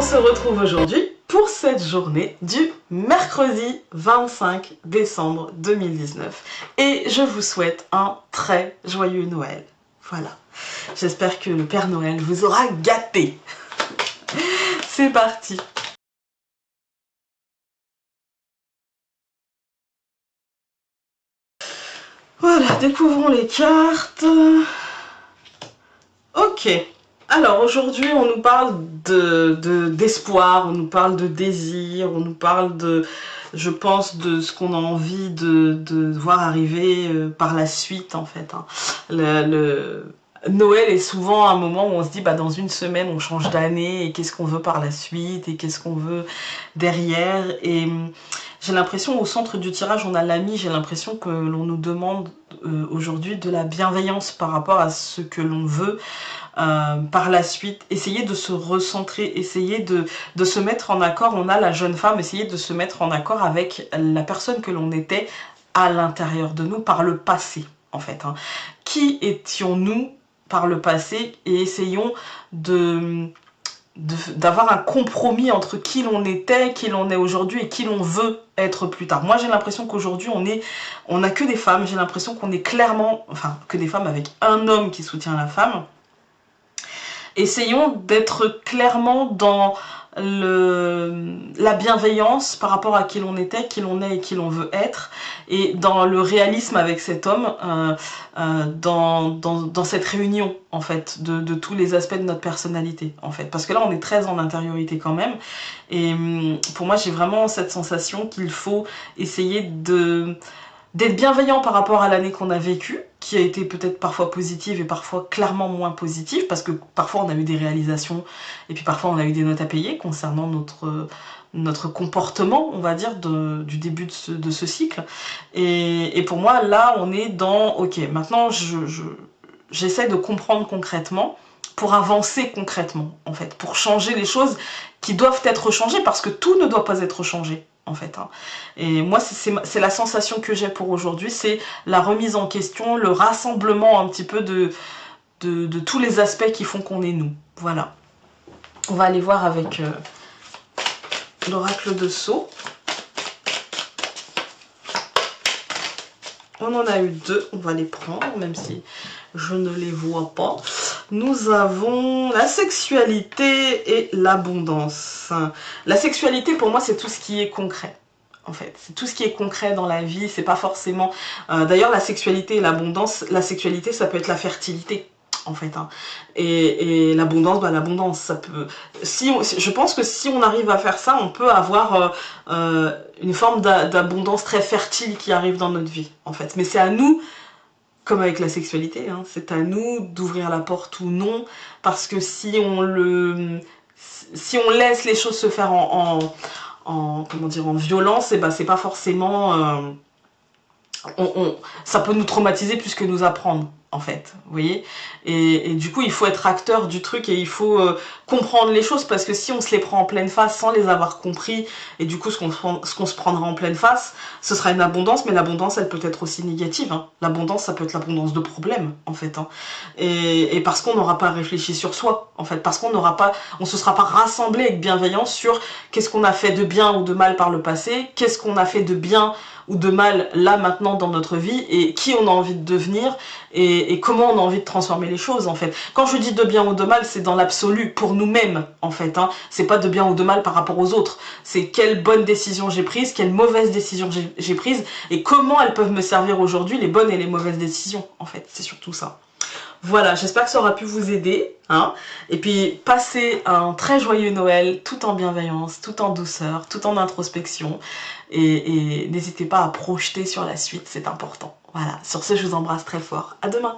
on se retrouve aujourd'hui pour cette journée du mercredi 25 décembre 2019. Et je vous souhaite un très joyeux Noël. Voilà. J'espère que le Père Noël vous aura gâté. C'est parti. Voilà, découvrons les cartes. Ok. Alors aujourd'hui on nous parle d'espoir, on nous parle de désir, on nous parle de, je pense, de ce qu'on a envie de voir arriver par la suite en fait. Hein. Noël est souvent un moment où on se dit bah dans une semaine on change d'année et qu'est-ce qu'on veut par la suite et qu'est-ce qu'on veut derrière. Et j'ai l'impression au centre du tirage on a l'ami, j'ai l'impression que l'on nous demande aujourd'hui de la bienveillance par rapport à ce que l'on veut. Par la suite, essayer de se recentrer, essayer de se mettre en accord. On a la jeune femme, essayer de se mettre en accord avec la personne que l'on était à l'intérieur de nous par le passé, en fait. Hein. Qui étions-nous par le passé et essayons d'avoir un compromis entre qui l'on était, qui l'on est aujourd'hui et qui l'on veut être plus tard. Moi j'ai l'impression qu'aujourd'hui on n'a que des femmes, j'ai l'impression qu'on est clairement, enfin que des femmes avec un homme qui soutient la femme. Essayons d'être clairement dans la bienveillance par rapport à qui l'on était, qui l'on est et qui l'on veut être, et dans le réalisme avec cet homme, dans cette réunion en fait de tous les aspects de notre personnalité en fait, parce que là on est très en intériorité quand même, et pour moi j'ai vraiment cette sensation qu'il faut essayer d'être bienveillant par rapport à l'année qu'on a vécue, qui a été peut-être parfois positive et parfois clairement moins positive, parce que parfois on a eu des réalisations et puis parfois on a eu des notes à payer concernant notre comportement, on va dire, du début de ce cycle. Et pour moi, là, on est dans, ok, maintenant j'essaie de comprendre concrètement pour avancer concrètement, en fait, pour changer les choses qui doivent être changées, parce que tout ne doit pas être changé. En fait, hein. Et moi c'est la sensation que j'ai pour aujourd'hui, c'est la remise en question, le rassemblement un petit peu de tous les aspects qui font qu'on est nous. Voilà, on va aller voir avec l'oracle de Sceaux. On en a eu deux, on va les prendre même si je ne les vois pas. Nous avons la sexualité et l'abondance. La sexualité, pour moi, c'est tout ce qui est concret. En fait, c'est tout ce qui est concret dans la vie. C'est pas forcément... D'ailleurs, la sexualité et l'abondance, la sexualité, ça peut être la fertilité, en fait. Hein. Et l'abondance, bah, l'abondance, ça peut... je pense que si on arrive à faire ça, on peut avoir une forme d'abondance très fertile qui arrive dans notre vie, en fait. Mais c'est à nous... Comme avec la sexualité, hein, c'est à nous d'ouvrir la porte ou non, parce que si on laisse les choses se faire comment dire, en violence, et ben c'est pas forcément... ça peut nous traumatiser plus que nous apprendre, en fait, vous voyez, et du coup il faut être acteur du truc et il faut comprendre les choses, parce que si on se les prend en pleine face sans les avoir compris, et du coup ce qu'on se prendra en pleine face, ce sera une abondance, mais l'abondance elle peut être aussi négative, hein. L'abondance ça peut être l'abondance de problèmes en fait, hein. Et parce qu'on n'aura pas réfléchi sur soi, en fait, parce qu'on se sera pas rassemblé avec bienveillance sur qu'est-ce qu'on a fait de bien ou de mal par le passé, qu'est-ce qu'on a fait de bien ou de mal là maintenant dans notre vie, et qui on a envie de devenir, et comment on a envie de transformer les choses en fait. Quand je dis de bien ou de mal, c'est dans l'absolu pour nous-mêmes en fait, hein. C'est pas de bien ou de mal par rapport aux autres, c'est quelle bonne décision j'ai prise, quelle mauvaise décision j'ai prise, et comment elles peuvent me servir aujourd'hui, les bonnes et les mauvaises décisions en fait, c'est surtout ça. Voilà, j'espère que ça aura pu vous aider, hein. Et puis passez un très joyeux Noël, tout en bienveillance, tout en douceur, tout en introspection, et n'hésitez pas à projeter sur la suite, c'est important. Voilà, sur ce je vous embrasse très fort, à demain.